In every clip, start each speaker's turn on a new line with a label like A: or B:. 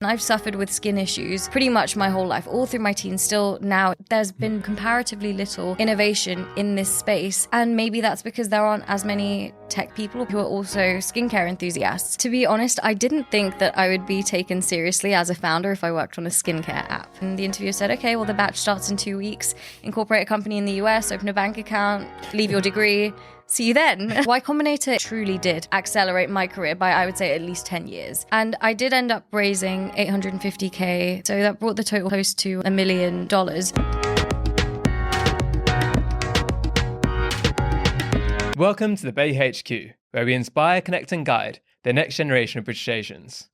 A: I've suffered with skin issues pretty much my whole life, all through my teens. Still now, there's been comparatively little innovation in this space. And maybe that's because there aren't as many tech people who are also skincare enthusiasts. To be honest, I didn't think that I would be taken seriously as a founder if I worked on a skincare app. And the interviewer said, okay, well, the batch starts in 2 weeks. Incorporate a company in the US, open a bank account, leave your degree. See you then. Y-Combinator truly did accelerate my career by, I would say, at least 10 years. And I did end up raising $850K. So that brought the total close to $1 million.
B: Welcome to the Bay HQ, where we inspire, connect and guide the next generation of British Asians.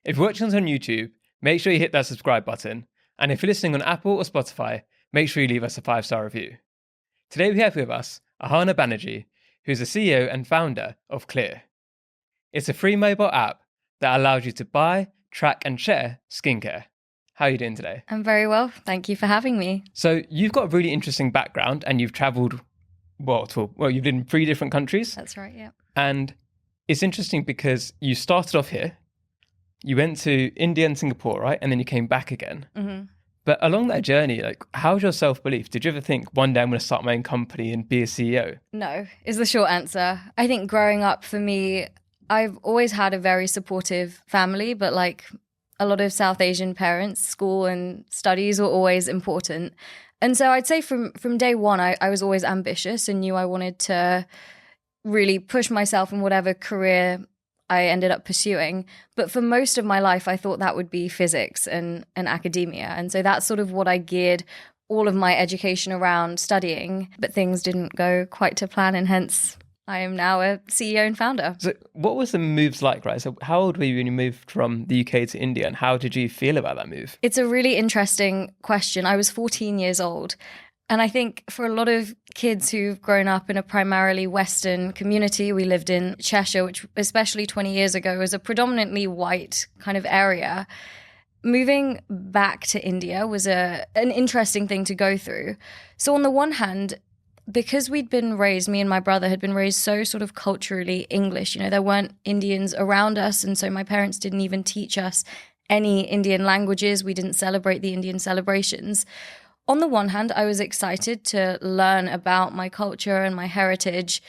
B: If you're watching us on YouTube, make sure you hit that subscribe button. And if you're listening on Apple or Spotify, make sure you leave us a 5-star review. Today we have with us Ahana Banerjee, who's the CEO and founder of Clear. It's a free mobile app that allows you to buy, track and share skincare. How are you doing today?
A: I'm very well. Thank you for having me.
B: So you've got a really interesting background and you've travelled, you've lived in 3 different countries.
A: That's right, yeah.
B: And it's interesting because you started off here, you went to India and Singapore, right? And then you came back again. Mm-hmm. But along that journey, how's your self-belief? Did you ever think one day I'm going to start my own company and be a CEO?
A: No, is the short answer. I think growing up for me, I've always had a very supportive family, but like a lot of South Asian parents, school and studies were always important. And so I'd say from day one, I was always ambitious and knew I wanted to really push myself in whatever career I ended up pursuing. But for most of my life, I thought that would be physics and academia. And so that's sort of what I geared all of my education around studying. But things didn't go quite to plan, and hence I am now a CEO and founder.
B: So what was the moves like, right? So how old were you when you moved from the UK to India, and how did you feel about that move?
A: It's a really interesting question. I was 14 years old. And I think for a lot of kids who've grown up in a primarily Western community, we lived in Cheshire, which especially 20 years ago was a predominantly white kind of area. Moving back to India was an interesting thing to go through. So on the one hand, because we'd been raised, me and my brother had been raised so sort of culturally English, there weren't Indians around us. And so my parents didn't even teach us any Indian languages. We didn't celebrate the Indian celebrations. On the one hand, I was excited to learn about my culture and my heritage,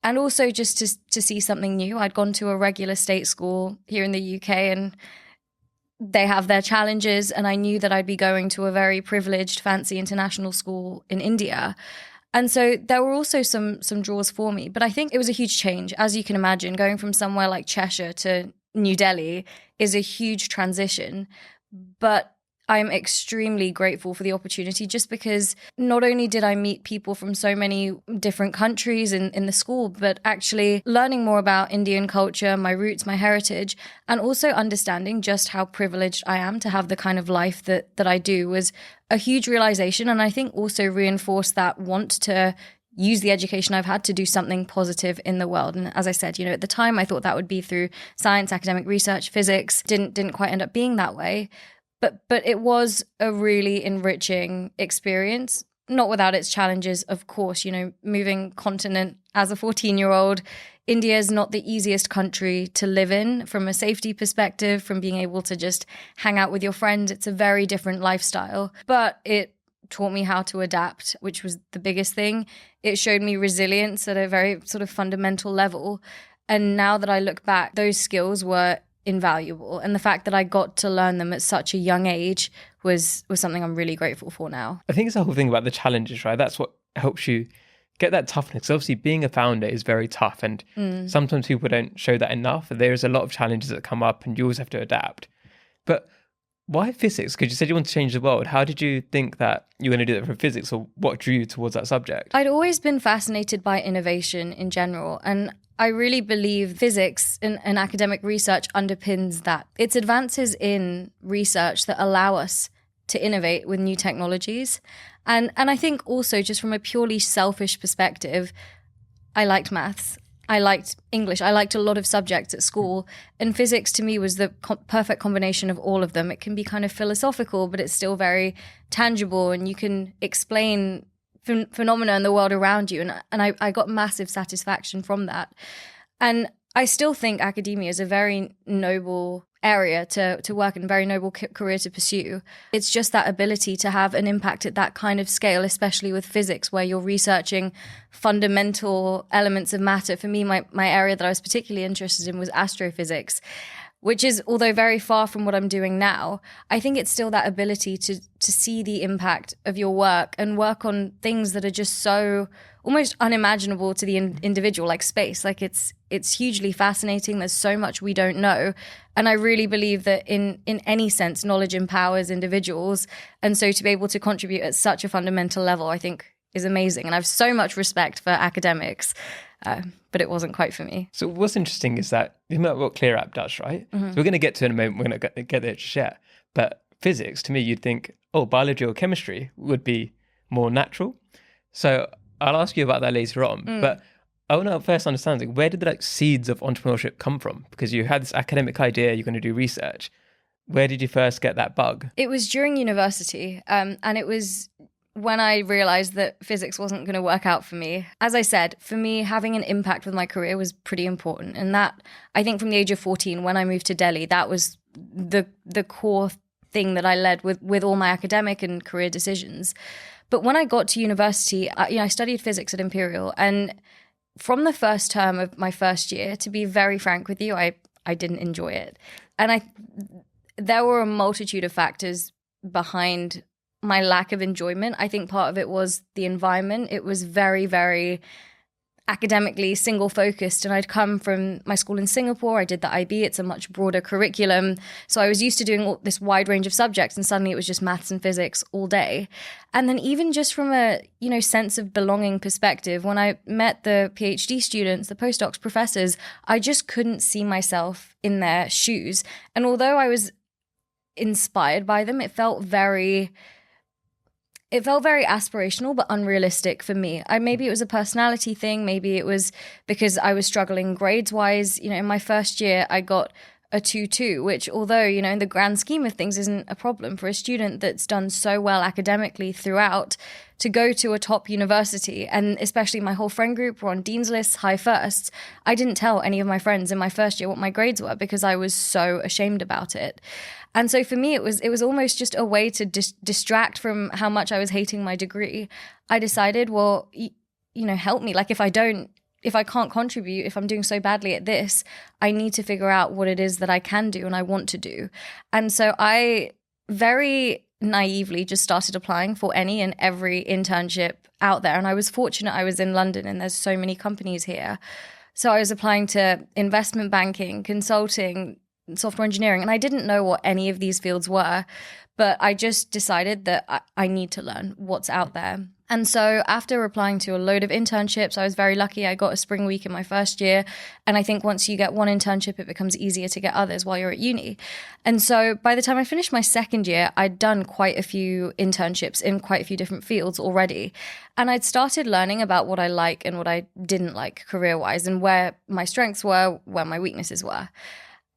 A: and also just to see something new. I'd gone to a regular state school here in the UK, and they have their challenges, and I knew that I'd be going to a very privileged, fancy international school in India. And so there were also some draws for me. But I think it was a huge change. As you can imagine, going from somewhere like Cheshire to New Delhi is a huge transition. But I'm extremely grateful for the opportunity, just because not only did I meet people from so many different countries in the school, but actually learning more about Indian culture, my roots, my heritage, and also understanding just how privileged I am to have the kind of life that I do was a huge realization. And I think also reinforced that want to use the education I've had to do something positive in the world. And as I said, at the time I thought that would be through science, academic research, physics. Didn't quite end up being that way. But it was a really enriching experience, not without its challenges, of course. Moving continent as a 14-year-old, India is not the easiest country to live in from a safety perspective, from being able to just hang out with your friends. It's a very different lifestyle. But it taught me how to adapt, which was the biggest thing. It showed me resilience at a very sort of fundamental level. And now that I look back, those skills were invaluable, and the fact that I got to learn them at such a young age was something I'm really grateful for now.
B: I think it's the whole thing about the challenges, right? That's what helps you get that toughness. Obviously, being a founder is very tough, and sometimes people don't show that enough. There's a lot of challenges that come up, and you always have to adapt. But why physics? Because you said you want to change the world. How did you think that you were going to do that for physics, or what drew you towards that subject?
A: I'd always been fascinated by innovation in general, and I really believe physics and academic research underpins that. It's advances in research that allow us to innovate with new technologies. And I think also, just from a purely selfish perspective, I liked maths. I liked English. I liked a lot of subjects at school. And physics to me was the perfect combination of all of them. It can be kind of philosophical, but it's still very tangible, and you can explain phenomena in the world around you. And I got massive satisfaction from that. And I still think academia is a very noble area to work in, a very noble career to pursue. It's just that ability to have an impact at that kind of scale, especially with physics, where you're researching fundamental elements of matter. For me, my area that I was particularly interested in was astrophysics, which is, although very far from what I'm doing now, I think it's still that ability to see the impact of your work and work on things that are just so almost unimaginable to the individual, like space. Like it's hugely fascinating. There's so much we don't know. And I really believe that in any sense, knowledge empowers individuals. And so to be able to contribute at such a fundamental level, I think is amazing. And I have so much respect for academics, but it wasn't quite for me.
B: So what's interesting is that you know what Clear App does, right?
A: Mm-hmm.
B: So we're going to get to it in a moment. We're going to get there to share. But physics, to me, you'd think, oh, biology or chemistry would be more natural. So I'll ask you about that later on. But I want to first understand, like, where did the seeds of entrepreneurship come from? Because you had this academic idea, you're going to do research. Where did you first get that bug?
A: It was during university, and it was when I realized that physics wasn't going to work out for me. As I said, for me, having an impact with my career was pretty important. And that, I think from the age of 14, when I moved to Delhi, that was the core thing that I led with all my academic and career decisions. But when I got to university, I studied physics at Imperial. And from the first term of my first year, to be very frank with you, I didn't enjoy it. And there were a multitude of factors behind my lack of enjoyment. I think part of it was the environment. It was very, very academically single focused. And I'd come from my school in Singapore. I did the IB. It's a much broader curriculum. So I was used to doing this wide range of subjects, and suddenly it was just maths and physics all day. And then even just from a, sense of belonging perspective, when I met the PhD students, the postdocs, professors, I just couldn't see myself in their shoes. And although I was inspired by them, it felt very aspirational, but unrealistic for me. Maybe it was a personality thing. Maybe it was because I was struggling grades-wise. In my first year, I got a 2.2, which, although, in the grand scheme of things isn't a problem for a student that's done so well academically throughout, to go to a top university, and especially my whole friend group were on dean's lists, high firsts. I didn't tell any of my friends in my first year what my grades were because I was so ashamed about it. And so for me, it was almost just a way to distract from how much I was hating my degree. I decided, well, help me. Like if I can't contribute, if I'm doing so badly at this, I need to figure out what it is that I can do and I want to do. And so I very naively just started applying for any and every internship out there. And I was fortunate I was in London and there's so many companies here. So I was applying to investment banking, consulting, software engineering, and I didn't know what any of these fields were, but I just decided that I need to learn what's out there. And so after applying to a load of internships, I was very lucky. I got a spring week in my first year. And I think once you get one internship, it becomes easier to get others while you're at uni. And so by the time I finished my second year, I'd done quite a few internships in quite a few different fields already. And I'd started learning about what I like and what I didn't like career-wise, and where my strengths were, where my weaknesses were.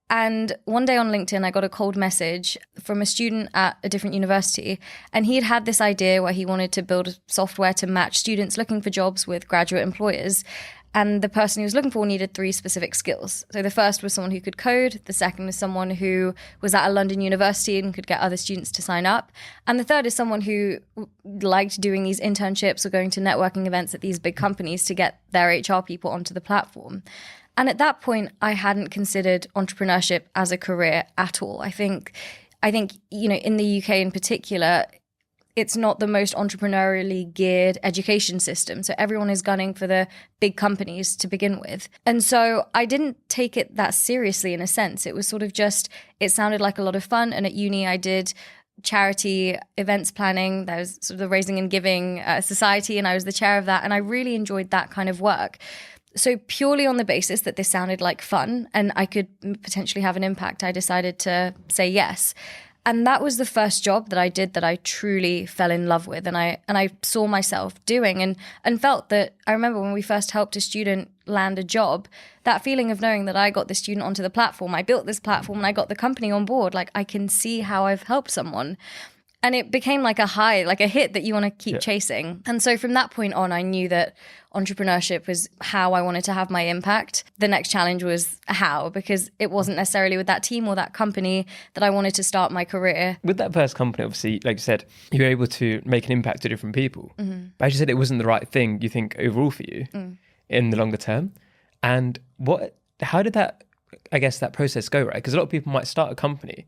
A: And one day on LinkedIn, I got a cold message from a student at a different university. And he'd had this idea where he wanted to build software to match students looking for jobs with graduate employers. And the person he was looking for needed 3 specific skills. So the first was someone who could code. The second was someone who was at a London university and could get other students to sign up. And the third is someone who liked doing these internships or going to networking events at these big companies to get their HR people onto the platform. And at that point, I hadn't considered entrepreneurship as a career at all. I think, in the UK in particular, it's not the most entrepreneurially geared education system. So everyone is gunning for the big companies to begin with. And so I didn't take it that seriously in a sense. It was sort of just, it sounded like a lot of fun. And at uni, I did charity events planning. There was sort of the Raising and Giving Society, and I was the chair of that. And I really enjoyed that kind of work. So purely on the basis that this sounded like fun and I could potentially have an impact, I decided to say yes. And that was the first job that I did that I truly fell in love with, and I saw myself doing and felt that. I remember when we first helped a student land a job, that feeling of knowing that I got the student onto the platform, I built this platform and I got the company on board, like I can see how I've helped someone. And it became like a high, like a hit that you want to keep chasing. And so from that point on, I knew that entrepreneurship was how I wanted to have my impact. The next challenge was how, because it wasn't necessarily with that team or that company that I wanted to start my career.
B: With that first company, obviously, like you said, you were able to make an impact to different people. But as you said, it wasn't the right thing, you think, overall for you in the longer term. And how did that process go, right? Because a lot of people might start a company,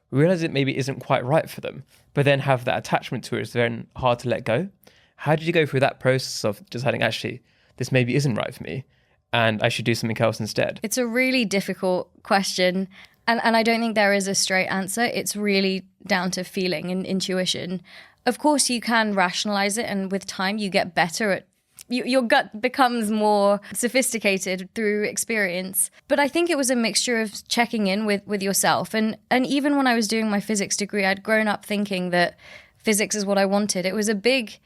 B: realize it maybe isn't quite right for them, but then have that attachment to it. It's very hard to let go. How did you go through that process of deciding, actually, this maybe isn't right for me and I should do something else instead?
A: It's a really difficult question. And I don't think there is a straight answer. It's really down to feeling and intuition. Of course, you can rationalize it, and with time, you get better at your gut becomes more sophisticated through experience. But I think it was a mixture of checking in with yourself. And even when I was doing my physics degree, I'd grown up thinking that physics is what I wanted. It was a big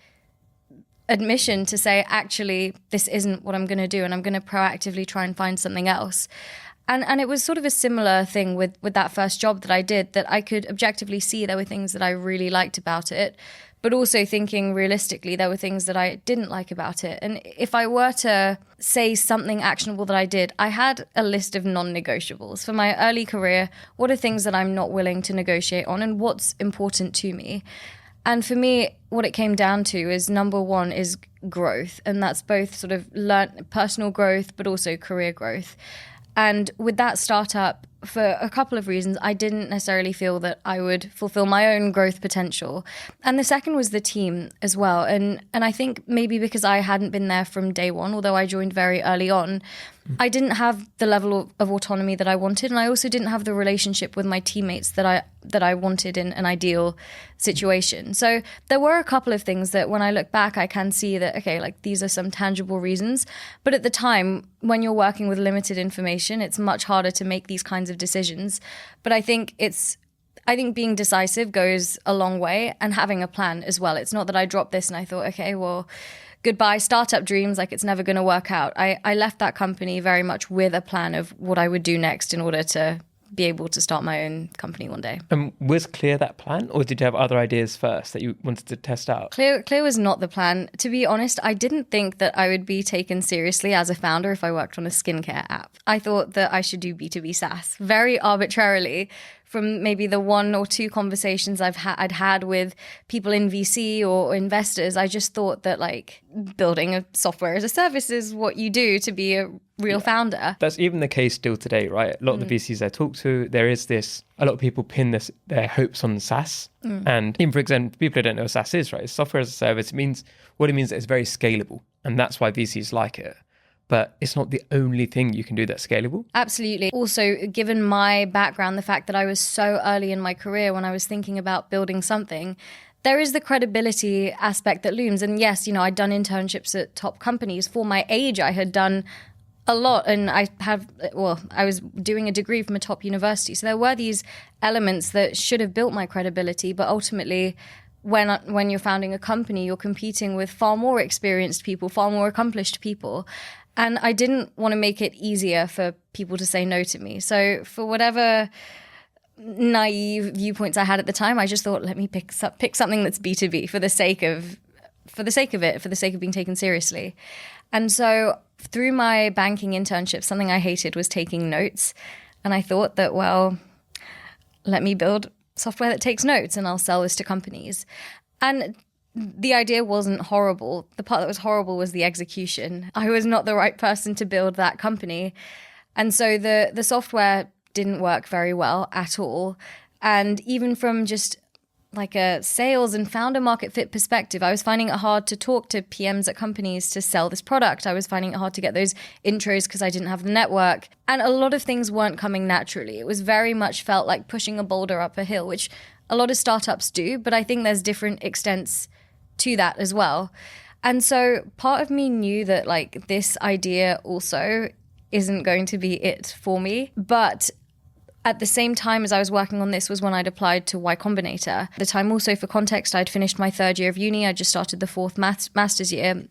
A: admission to say, actually, this isn't what I'm going to do, and I'm going to proactively try and find something else. And it was sort of a similar thing with that first job that I did, that I could objectively see there were things that I really liked about it, but also thinking realistically, there were things that I didn't like about it. And if I were to say something actionable that I did, I had a list of non-negotiables. For my early career, what are things that I'm not willing to negotiate on, and what's important to me? And for me, what it came down to is, number one is growth. And that's both sort of personal growth, but also career growth. And with that startup, for a couple of reasons, I didn't necessarily feel that I would fulfill my own growth potential. And the second was the team as well. And I think maybe because I hadn't been there from day one, although I joined very early on, I didn't have the level of autonomy that I wanted. And I also didn't have the relationship with my teammates that I wanted in an ideal situation. So there were a couple of things that when I look back, I can see that, okay, like these are some tangible reasons. But at the time, when you're working with limited information, it's much harder to make these kinds of decisions. But I think being decisive goes a long way, and having a plan as well. It's not that I dropped this and I thought, okay, well, goodbye startup dreams, like it's never going to work out. I left that company very much with a plan of what I would do next in order to be able to start my own company one day.
B: Was clear that plan, or did you have other ideas first that you wanted to test out?
A: Clear was not the plan. To be honest, I didn't think that I would be taken seriously as a founder if I worked on a skincare app. I thought that I should do B2B SaaS very arbitrarily, from maybe the one or two conversations I'd had with people in VC or investors. I just thought that like building a software as a service is what you do to be a real founder.
B: That's even the case still today, right? A lot of the VCs I talk to, there is this, a lot of people pin their hopes on SaaS. And even, for example, people who don't know what SaaS is, right? It's software as a service. It means that it's very scalable. And that's why VCs like it. But it's not the only thing you can do that's scalable.
A: Absolutely. Also, given my background, the fact that I was so early in my career when I was thinking about building something, there is the credibility aspect that looms. And yes, I'd done internships at top companies. For my age, I had done a lot, and I was doing a degree from a top university. So there were these elements that should have built my credibility, but ultimately, when you're founding a company, you're competing with far more experienced people, far more accomplished people. And I didn't want to make it easier for people to say no to me. So for whatever naive viewpoints I had at the time, I just thought, let me pick something that's B2B for the sake of being taken seriously. And so through my banking internship, something I hated was taking notes. And I thought that, well, let me build software that takes notes and I'll sell this to companies. And the idea wasn't horrible. The part that was horrible was the execution. I was not the right person to build that company. And so the software didn't work very well at all. And even from just like a sales and founder market fit perspective, I was finding it hard to talk to PMs at companies to sell this product. I was finding it hard to get those intros because I didn't have the network. And a lot of things weren't coming naturally. It was very much felt like pushing a boulder up a hill, which a lot of startups do, but I think there's different extents to that as well. And so part of me knew that like this idea also isn't going to be it for me. But at the same time as I was working on this was when I'd applied to Y-Combinator. At the time also, for context, I'd finished my third year of uni. I just started the fourth master's year.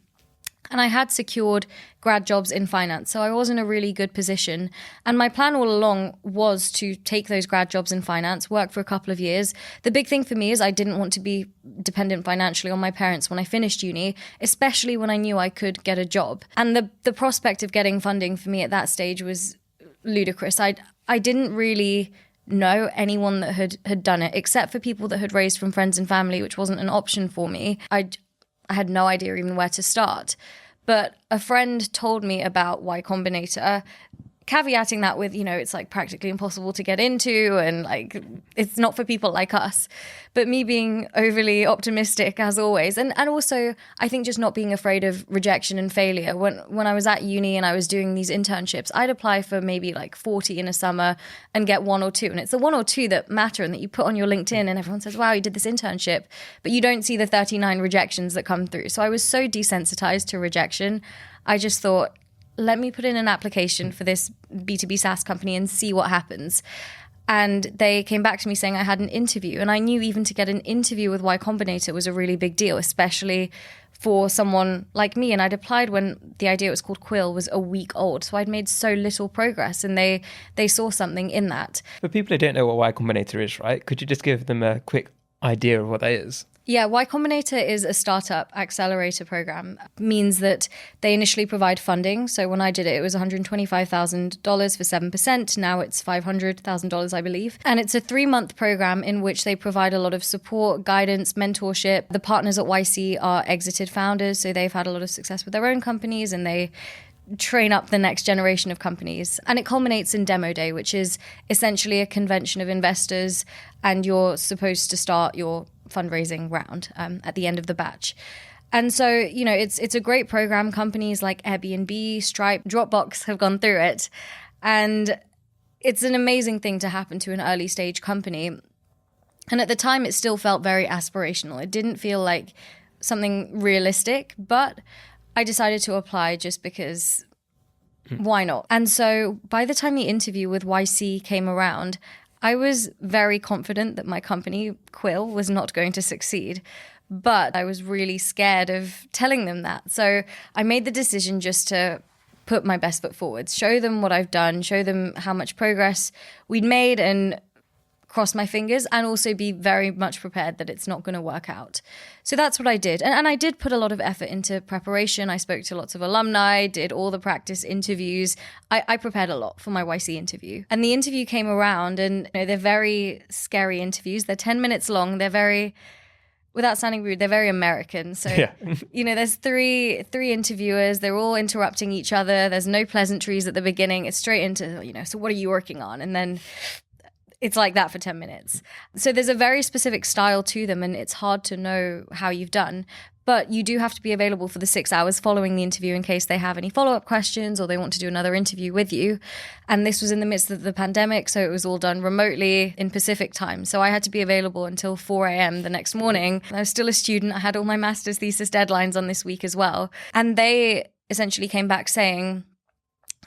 A: And I had secured grad jobs in finance, so I was in a really good position. And my plan all along was to take those grad jobs in finance, work for a couple of years. The big thing for me is I didn't want to be dependent financially on my parents when I finished uni, especially when I knew I could get a job. And the prospect of getting funding for me at that stage was ludicrous. I didn't really know anyone that had done it, except for people that had raised from friends and family, which wasn't an option for me. I had no idea even where to start. But a friend told me about Y-Combinator, caveating that with, it's like practically impossible to get into and like it's not for people like us. But me being overly optimistic as always. And also I think just not being afraid of rejection and failure. When I was at uni and I was doing these internships, I'd apply for maybe like 40 in a summer and get 1 or 2. And it's the 1 or 2 that matter and that you put on your LinkedIn and everyone says, wow, you did this internship. But you don't see the 39 rejections that come through. So I was so desensitized to rejection. I just thought, let me put in an application for this B2B SaaS company and see what happens. And they came back to me saying I had an interview. And I knew even to get an interview with Y-Combinator was a really big deal, especially for someone like me. And I'd applied when the idea it was called Quill was a week old. So I'd made so little progress and they saw something in that.
B: For people who don't know what Y Combinator is, right? Could you just give them a quick idea of what that is?
A: Yeah, Y-Combinator is a startup accelerator program. It means that they initially provide funding. So when I did it, it was $125,000 for 7%. Now it's $500,000, I believe. And it's a 3-month program in which they provide a lot of support, guidance, mentorship. The partners at YC are exited founders, so they've had a lot of success with their own companies and they train up the next generation of companies. And it culminates in Demo Day, which is essentially a convention of investors, and you're supposed to start your fundraising round at the end of the batch. And so, it's a great program. Companies like Airbnb, Stripe, Dropbox have gone through it. And it's an amazing thing to happen to an early stage company. And at the time, it still felt very aspirational. It didn't feel like something realistic, but I decided to apply just because why not? And so by the time the interview with YC came around, I was very confident that my company, Quill, was not going to succeed. But I was really scared of telling them that. So I made the decision just to put my best foot forward, show them what I've done, show them how much progress we'd made, and cross my fingers, and also be very much prepared that it's not going to work out. So that's what I did. And I did put a lot of effort into preparation. I spoke to lots of alumni, did all the practice interviews. I prepared a lot for my YC interview. And the interview came around, and they're very scary interviews. They're 10 minutes long. They're very, without sounding rude, they're very American. So, there's three interviewers. They're all interrupting each other. There's no pleasantries at the beginning. It's straight into, so what are you working on? And then it's like that for 10 minutes. So there's a very specific style to them, and it's hard to know how you've done. But you do have to be available for the 6 hours following the interview in case they have any follow-up questions or they want to do another interview with you. And this was in the midst of the pandemic, so it was all done remotely in Pacific time. So I had to be available until 4 a.m. the next morning. I was still a student. I had all my master's thesis deadlines on this week as well. And they essentially came back saying,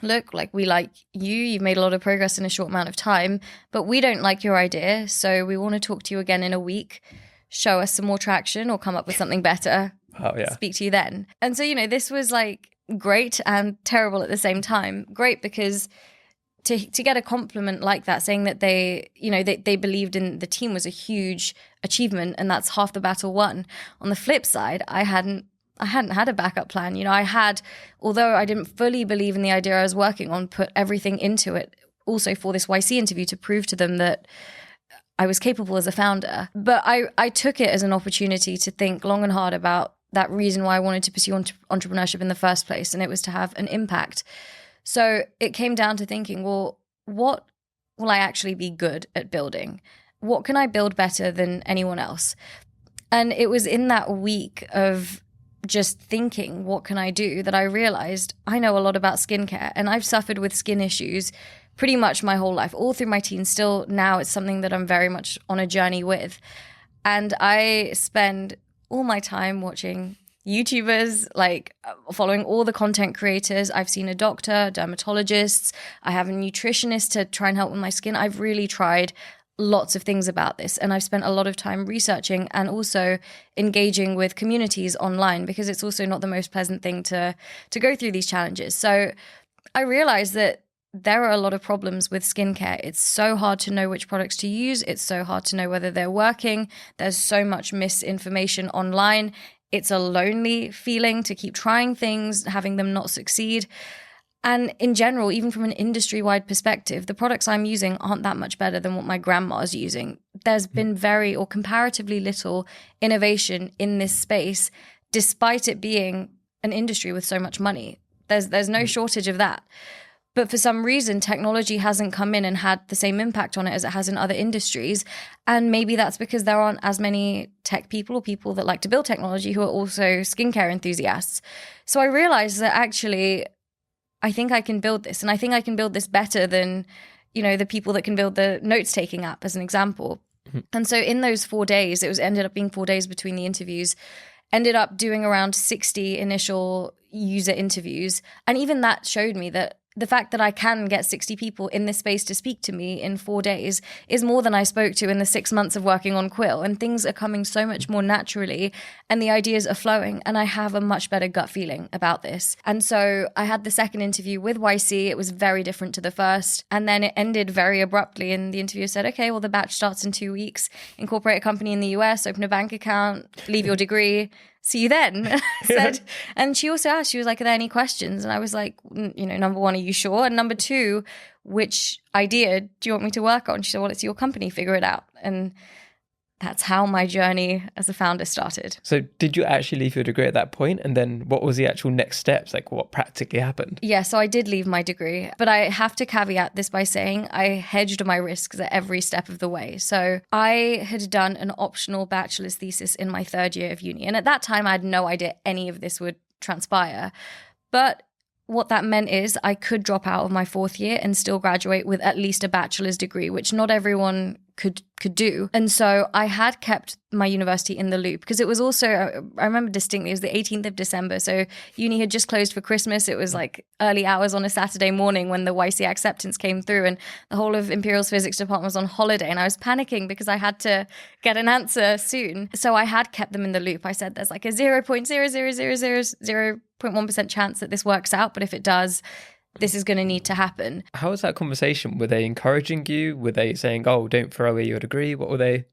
A: look, we like you've made a lot of progress in a short amount of time, but we don't like your idea. So we want to talk to you again in a week, show us some more traction or come up with something better.
B: Oh, yeah.
A: Speak to you then. And so, this was great and terrible at the same time. Great because to get a compliment like that, saying that they believed in the team was a huge achievement, and that's half the battle won. On the flip side, I hadn't had a backup plan. I had, although I didn't fully believe in the idea I was working on, put everything into it also for this YC interview to prove to them that I was capable as a founder. But I took it as an opportunity to think long and hard about that reason why I wanted to pursue entrepreneurship in the first place, and it was to have an impact. So it came down to thinking, well, what will I actually be good at building? What can I build better than anyone else? And it was in that week of just thinking, what can I do, that I realized I know a lot about skincare, and I've suffered with skin issues pretty much my whole life, all through my teens. Still now it's something that I'm very much on a journey with. And I spend all my time watching YouTubers, following all the content creators. I've seen a doctor, dermatologists. I have a nutritionist to try and help with my skin. I've really tried lots of things about this, and I've spent a lot of time researching and also engaging with communities online, because it's also not the most pleasant thing to go through these challenges. So I realized that there are a lot of problems with skincare. It's so hard to know which products to use. It's so hard to know whether they're working. There's so much misinformation online. It's a lonely feeling to keep trying things, having them not succeed. And in general, even from an industry-wide perspective, the products I'm using aren't that much better than what my grandma's using. There's been very or comparatively little innovation in this space, despite it being an industry with so much money. There's no shortage of that. But for some reason, technology hasn't come in and had the same impact on it as it has in other industries. And maybe that's because there aren't as many tech people or people that like to build technology who are also skincare enthusiasts. So I realized that actually, I think I can build this. And I think I can build this better than, the people that can build the notes-taking app, as an example. Mm-hmm. And so in those 4 days, ended up being 4 days between the interviews, ended up doing around 60 initial user interviews. And even that showed me that the fact that I can get 60 people in this space to speak to me in 4 days is more than I spoke to in the 6 months of working on Quill. And things are coming so much more naturally and the ideas are flowing. And I have a much better gut feeling about this. And so I had the second interview with YC. It was very different to the first. And then it ended very abruptly. And the interviewer said, okay, well, the batch starts in 2 weeks. Incorporate a company in the US, open a bank account, leave your degree. See you then. said, and she also asked, she was like, are there any questions? And I was like, number one, are you sure? And number two, which idea do you want me to work on? She said, well, it's your company, figure it out. And that's how my journey as a founder started.
B: So did you actually leave your degree at that point? And then what was the actual next steps? Like what practically happened?
A: Yeah, so I did leave my degree, but I have to caveat this by saying I hedged my risks at every step of the way. So I had done an optional bachelor's thesis in my third year of uni. And at that time, I had no idea any of this would transpire. But what that meant is I could drop out of my fourth year and still graduate with at least a bachelor's degree, which not everyone could do. And so I had kept my university in the loop, because it was also, I remember distinctly, it was the 18th of December. So uni had just closed for Christmas. It was like early hours on a Saturday morning when the YC acceptance came through, and the whole of Imperial's physics department was on holiday. And I was panicking because I had to get an answer soon. So I had kept them in the loop. I said, there's like a 0.00000.1% chance that this works out. But if it does, this is going to need to happen.
B: How was that conversation? Were they encouraging you? Were they saying, oh, don't throw away your degree? What were they?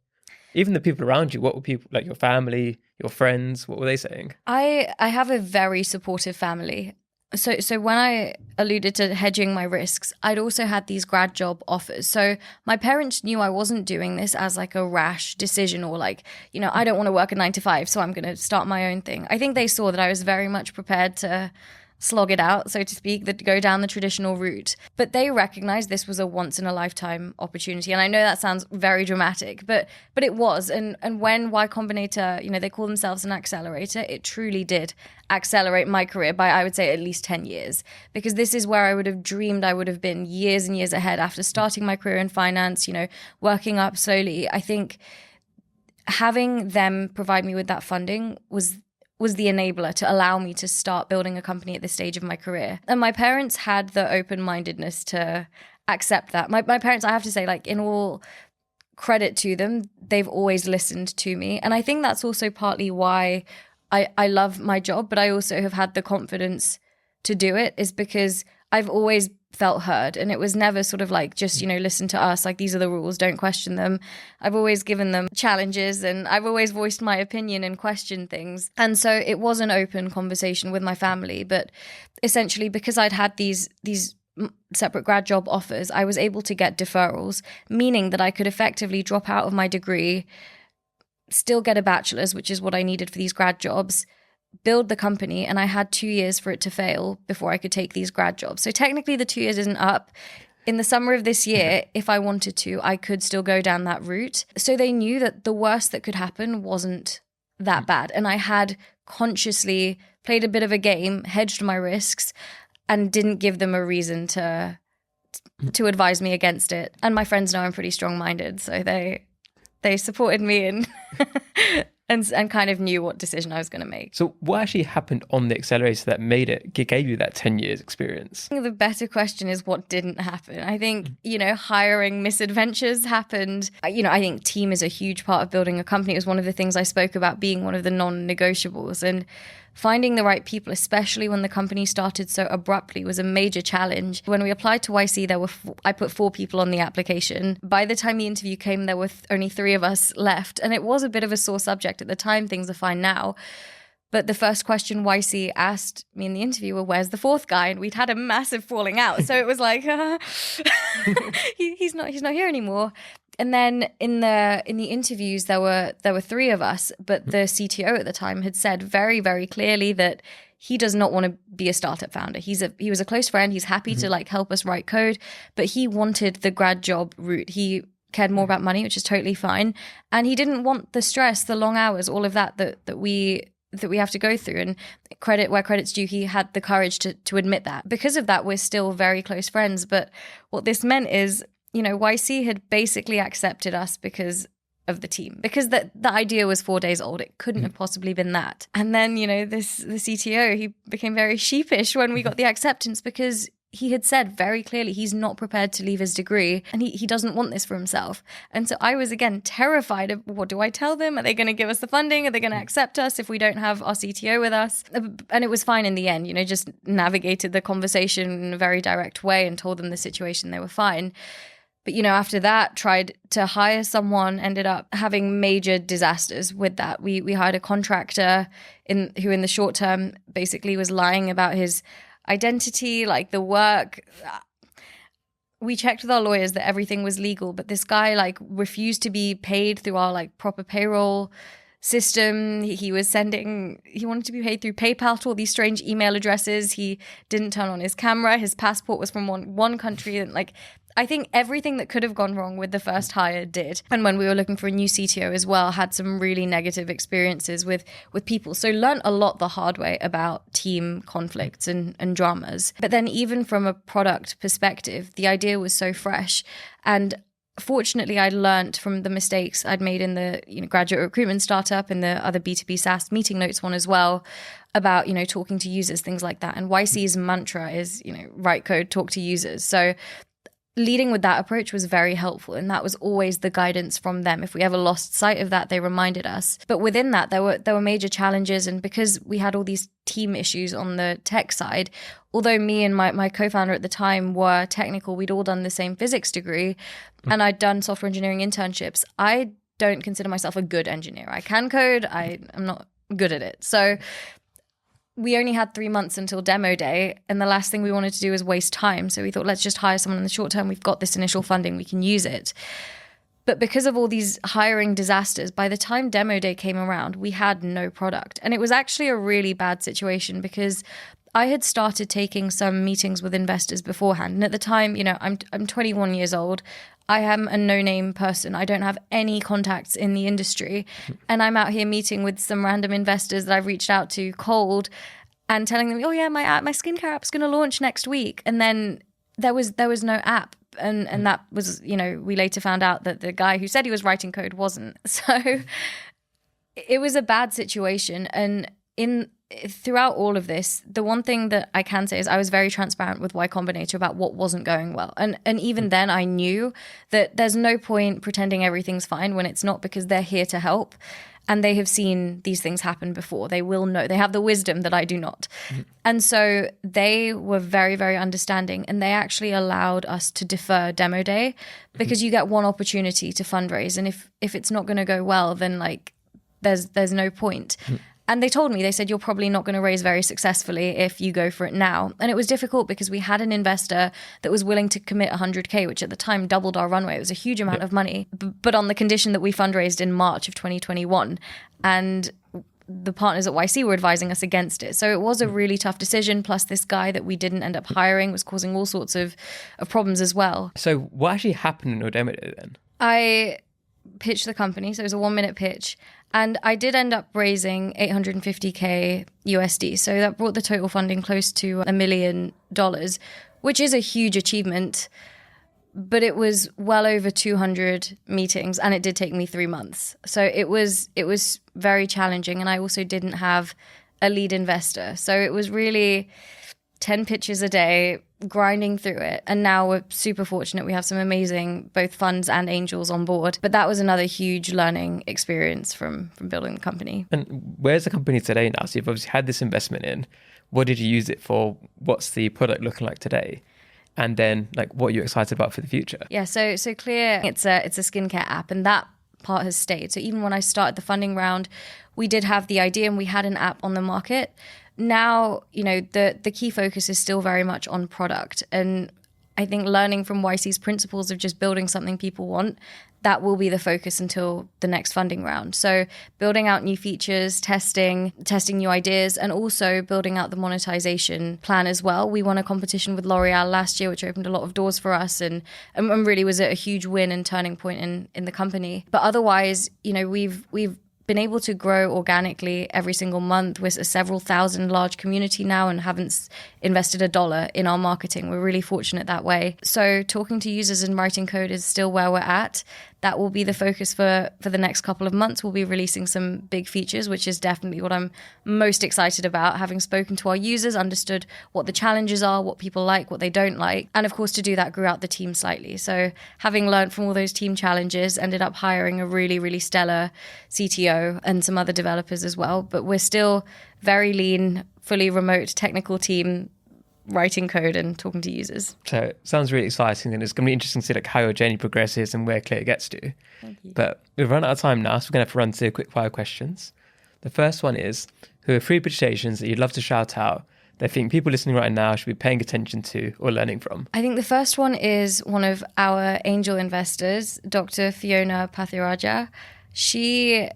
B: Even the people around you, what were people, like your family, your friends, what were they saying?
A: I have a very supportive family. So when I alluded to hedging my risks, I'd also had these grad job offers. So my parents knew I wasn't doing this as like a rash decision or like, I don't want to work a 9 to 5, so I'm going to start my own thing. I think they saw that I was very much prepared to slog it out, so to speak, that go down the traditional route. But they recognized this was a once in a lifetime opportunity. And I know that sounds very dramatic, but it was. And when Y-Combinator, they call themselves an accelerator, it truly did accelerate my career by, I would say, at least 10 years. Because this is where I would have dreamed I would have been years and years ahead after starting my career in finance, working up slowly. I think having them provide me with that funding was the enabler to allow me to start building a company at this stage of my career. And my parents had the open-mindedness to accept that. My parents, I have to say, like, in all credit to them, they've always listened to me. And I think that's also partly why I love my job, but I also have had the confidence to do it, is because I've always felt heard. And it was never sort of like, just, listen to us, like, these are the rules, don't question them. I've always given them challenges, and I've always voiced my opinion and questioned things. And so it was an open conversation with my family. But essentially, because I'd had these separate grad job offers, I was able to get deferrals, meaning that I could effectively drop out of my degree, still get a bachelor's, which is what I needed for these grad jobs, build the company, and I had 2 years for it to fail before I could take these grad jobs. So technically the 2 years isn't up. In the summer of this year, if I wanted to, I could still go down that route. So they knew that the worst that could happen wasn't that bad. And I had consciously played a bit of a game, hedged my risks, and didn't give them a reason to advise me against it. And my friends know I'm pretty strong-minded, so they supported me in and kind of knew what decision I was going to make.
B: So what actually happened on the accelerator that gave you that 10 years experience?
A: I think the better question is what didn't happen. I think, hiring misadventures happened. I think team is a huge part of building a company. It was one of the things I spoke about being one of the non-negotiables, and finding the right people, especially when the company started so abruptly, was a major challenge. When we applied to YC, I put 4 people on the application. By the time the interview came, there were only 3 of us left. And it was a bit of a sore subject at the time. Things are fine now. But the first question YC asked me in the interview were, where's the 4th guy? And we'd had a massive falling out. So it was like, he's not here anymore. And then in the interviews, there were 3 of us, but the CTO at the time had said very, very clearly that he does not want to be a startup founder. He was a close friend. He's happy to help us write code, but he wanted the grad job route. He cared more about money, which is totally fine, and he didn't want the stress, the long hours, all of that we have to go through. And credit where credit's due, he had the courage to admit that. Because of that, we're still very close friends. But what this meant is, YC had basically accepted us because of the team, because the idea was 4 days old. It couldn't have possibly been that. And then, the CTO, he became very sheepish when we got the acceptance, because he had said very clearly he's not prepared to leave his degree, and he doesn't want this for himself. And so I was, again, terrified of, what do I tell them? Are they going to give us the funding? Are they going to accept us if we don't have our CTO with us? And it was fine in the end, just navigated the conversation in a very direct way and told them the situation. They were fine. But, after that, tried to hire someone, ended up having major disasters with that. We hired a contractor who in the short term basically was lying about his identity, like the work. We checked with our lawyers that everything was legal, but this guy refused to be paid through our proper payroll system. He wanted to be paid through PayPal to all these strange email addresses. He didn't turn on his camera. His passport was from one country, and I think everything that could have gone wrong with the first hire did. And when we were looking for a new CTO as well, had some really negative experiences with people. So learned a lot the hard way about team conflicts and dramas. But then even from a product perspective, the idea was so fresh. And fortunately, I learned from the mistakes I'd made in the graduate recruitment startup and the other B2B SaaS meeting notes one as well, about talking to users, things like that. And YC's mantra is write code, talk to users. So leading with that approach was very helpful, and that was always the guidance from them. If we ever lost sight of that, they reminded us. But within that, there were major challenges, and because we had all these team issues on the tech side, although me and my co-founder at the time were technical, we'd all done the same physics degree, and I'd done software engineering internships. I don't consider myself a good engineer. I can code, I'm not good at it. So we only had 3 months until demo day, and the last thing we wanted to do was waste time. So we thought, let's just hire someone in the short term. We've got this initial funding, we can use it. But because of all these hiring disasters, by the time demo day came around, we had no product. And it was actually a really bad situation, because I had started taking some meetings with investors beforehand. And at the time, I'm 21 years old. I am a no-name person. I don't have any contacts in the industry. And I'm out here meeting with some random investors that I've reached out to cold and telling them, oh yeah, my skincare app's going to launch next week. And then there was no app. And that was, we later found out that the guy who said he was writing code wasn't. So it was a bad situation. And throughout all of this, the one thing that I can say is I was very transparent with Y-Combinator about what wasn't going well. And even then I knew that there's no point pretending everything's fine when it's not, because they're here to help. And they have seen these things happen before. They will know. They have the wisdom that I do not. And so they were very, very understanding. And they actually allowed us to defer demo day, because you get one opportunity to fundraise. And if it's not going to go well, then there's no point. And they told me, they said, you're probably not going to raise very successfully if you go for it now. And it was difficult because we had an investor that was willing to commit 100K, which at the time doubled our runway. It was a huge amount of money, but on the condition that we fundraised in March of 2021. And the partners at YC were advising us against it. So it was a really tough decision. Plus this guy that we didn't end up hiring was causing all sorts of problems as well.
B: So what actually happened in your demo day then?
A: I pitched the company. So it was a 1-minute pitch. And I did end up raising $850K USD. So that brought the total funding close to $1 million, which is a huge achievement. but it was well over 200 meetings, and it did take me 3 months. So it was very challenging, and I also didn't have a lead investor. So it was really 10 pitches a day, grinding through it. And now we're super fortunate. We have some amazing both funds and angels on board. But that was another huge learning experience from building the company.
B: And where's the company today now? So you've obviously had this investment in. What did you use it for? What's the product looking like today? And then like what are you excited about for the future?
A: Yeah, so Clear, it's a skincare app, and that part has stayed. So even when I started the funding round, we did have the idea and we had an app on the market. Now, the key focus is still very much on product. And I think learning from YC's principles of just building something people want, that will be the focus until the next funding round. So building out new features, testing new ideas, and also building out the monetization plan as well. We won a competition with L'Oreal last year, which opened a lot of doors for us and really was a huge win and turning point in the company. But otherwise, we've been able to grow organically every single month. We're a several thousand large community now and haven't invested $1 in our marketing. We're really fortunate that way. So talking to users and writing code is still where we're at. That will be the focus for the next couple of months. We'll be releasing some big features, which is definitely what I'm most excited about, having spoken to our users, understood what the challenges are, what people like, what they don't like. And of course, to do that, grew out the team slightly. So having learned from all those team challenges, ended up hiring a really, really stellar CTO and some other developers as well. But we're still very lean, fully remote technical team, writing code and talking to users.
B: So it sounds really exciting, and it's going to be interesting to see like how your journey progresses and where Clear gets to.
A: Thank you.
B: But we've run out of time now, so we're going to have to run through quick fire questions. The first one is, who are 3 British Asians that you'd love to shout out that think people listening right now should be paying attention to or learning from?
A: I think the first one is one of our angel investors, Dr. Fiona Pathiraja. She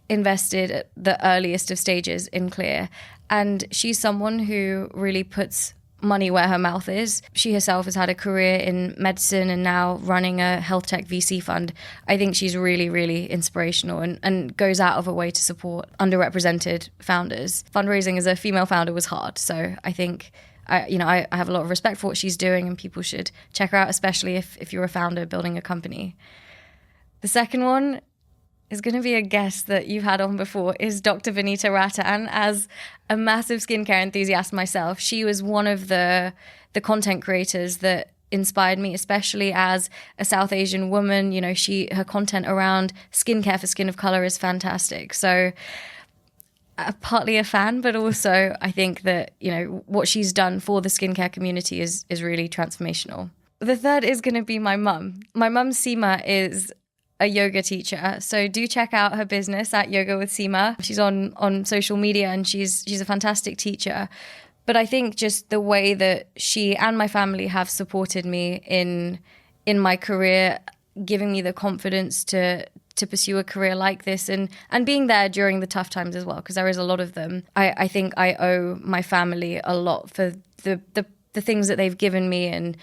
A: invested at the earliest of stages in Clear, and she's someone who really puts money where her mouth is. She herself has had a career in medicine and now running a health tech VC fund. I think she's really, really inspirational and goes out of her way to support underrepresented founders. Fundraising as a female founder was hard. So I think I have a lot of respect for what she's doing, and people should check her out, especially if you're a founder building a company. The second one is going to be a guest that you've had on before, is Dr. Vanita Ratan. As a massive skincare enthusiast myself, she was one of the content creators that inspired me, especially as a South Asian woman. Her content around skincare for skin of color is fantastic. So partly a fan, but also I think that, what she's done for the skincare community is really transformational. The third is going to be my mum. My mum, Seema, is a yoga teacher. So do check out her business at Yoga with Seema. She's on social media, and she's a fantastic teacher. But I think just the way that she and my family have supported me in my career, giving me the confidence to pursue a career like this and being there during the tough times as well, because there is a lot of them. I think I owe my family a lot for the things that they've given me, and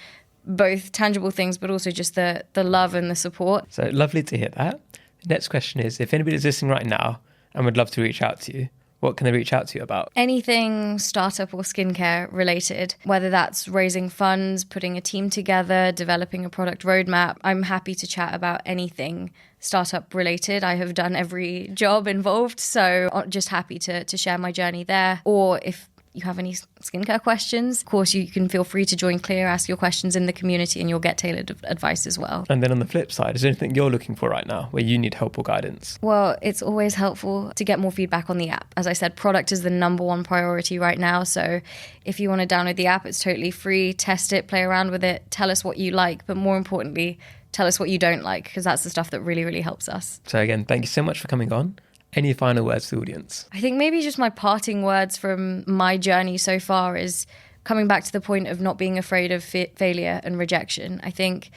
A: both tangible things, but also just the love and the support.
B: So lovely to hear that. The next question is, if anybody's listening right now and would love to reach out to you, what can they reach out to you about?
A: Anything startup or skincare related, whether that's raising funds, putting a team together, developing a product roadmap. I'm happy to chat about anything startup related. I have done every job involved, so I'm just happy to share my journey there. Or if you have any skincare questions, of course, you can feel free to join Clear, ask your questions in the community, and you'll get tailored advice as well.
B: And then on the flip side, is there anything you're looking for right now where you need help or guidance?
A: Well, it's always helpful to get more feedback on the app. As I said, product is the number one priority right now. So if you want to download the app, it's totally free. Test it, play around with it, tell us what you like, but more importantly, tell us what you don't like, because that's the stuff that really, really helps us.
B: So again, thank you so much for coming on. Any final words to the audience?
A: I think maybe just my parting words from my journey so far is coming back to the point of not being afraid of failure and rejection. I think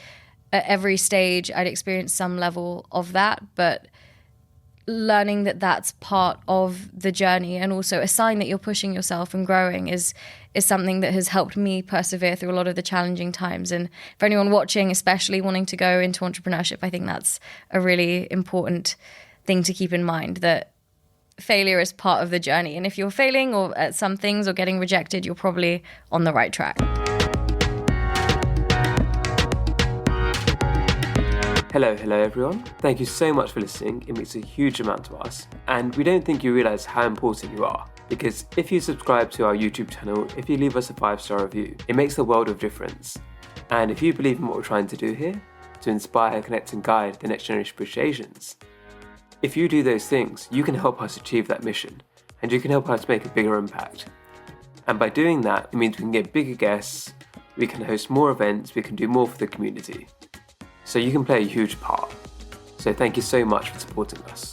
A: at every stage I'd experienced some level of that, but learning that that's part of the journey and also a sign that you're pushing yourself and growing is something that has helped me persevere through a lot of the challenging times. And for anyone watching, especially wanting to go into entrepreneurship, I think that's a really important thing to keep in mind, that failure is part of the journey. And if you're failing or at some things or getting rejected, you're probably on the right track.
C: Hello everyone. Thank you so much for listening. It means a huge amount to us, and we don't think you realise how important you are. Because if you subscribe to our YouTube channel, if you leave us a 5-star review, it makes a world of difference. And if you believe in what we're trying to do here, to inspire, connect and guide the next generation of British Asians, if you do those things, you can help us achieve that mission, and you can help us make a bigger impact. And by doing that, it means we can get bigger guests, we can host more events, we can do more for the community. So you can play a huge part. So thank you so much for supporting us.